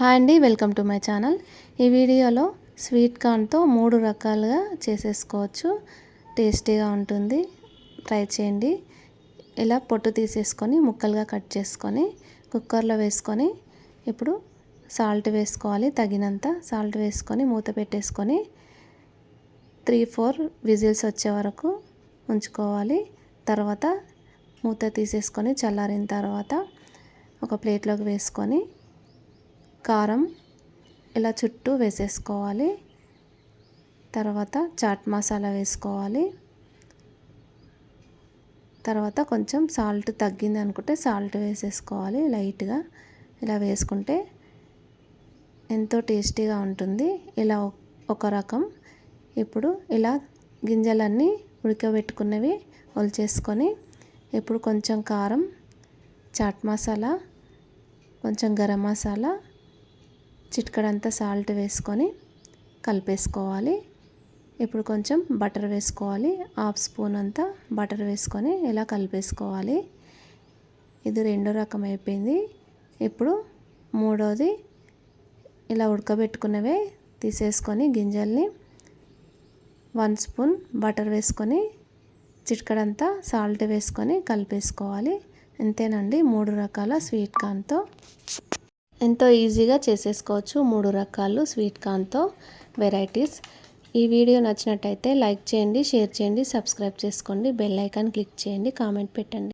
Hi అండి, welcome to my channel. ఈ వీడియోలో స్వీట్ కార్న్తో 3 రకాలుగా చేసేసుకోవచ్చు. టేస్టీగా ఉంటుంది, ట్రై చేయండి. ఇలా పొట్టు తీసేసుకొని ముక్కలుగా కట్ చేసుకొని కుక్కర్లో వేసుకొని ఇప్పుడు సాల్ట్ వేసుకోవాలి. తగినంత సాల్ట్ వేసుకొని మూత పెట్టేసుకొని 3-4 విజిల్స్ వచ్చే వరకు ఉంచుకోవాలి. తర్వాత మూత తీసేసుకొని చల్లారిన తర్వాత ఒక ప్లేట్లోకి వేసుకొని కారం ఇలా చుట్టూ వేసేసుకోవాలి. తర్వాత చాట్ మసాలా వేసుకోవాలి. తర్వాత కొంచెం సాల్ట్ తగ్గింది అనుకుంటే సాల్ట్ వేసేసుకోవాలి లైట్గా. ఇలా వేసుకుంటే ఎంతో టేస్టీగా ఉంటుంది. ఇలా ఒక రకం. ఇప్పుడు ఇలా గింజలన్నీ ఉడకబెట్టుకున్నవి ఒలిచేసుకొని ఇప్పుడు కొంచెం కారం, చాట్ మసాలా, కొంచెం గరం మసాలా, చిటికెడంతా సాల్ట్ వేసుకొని కలిపేసుకోవాలి. ఇప్పుడు కొంచెం బటర్ వేసుకోవాలి. 1/2 స్పూన్ అంతా బటర్ వేసుకొని ఇలా కలిపేసుకోవాలి. ఇది రెండో రకం అయిపోయింది. ఇప్పుడు మూడోది ఇలా ఉడకబెట్టుకున్నవే తీసేసుకొని గింజల్ని 1 స్పూన్ బటర్ వేసుకొని చిటికెడంతా సాల్ట్ వేసుకొని కలిపేసుకోవాలి. అంతేనండి, 3 రకాల స్వీట్ కార్న్తో ఎంతో ఈజీగా చేసేసుకోవచ్చు. 3 రకాలు స్వీట్ కార్న్తో వెరైటీస్. ఈ వీడియో నచ్చినట్టయితే లైక్ చేయండి, షేర్ చేయండి, సబ్స్క్రైబ్ చేసుకోండి, బెల్ ఐకాన్ క్లిక్ చేయండి, కామెంట్ పెట్టండి.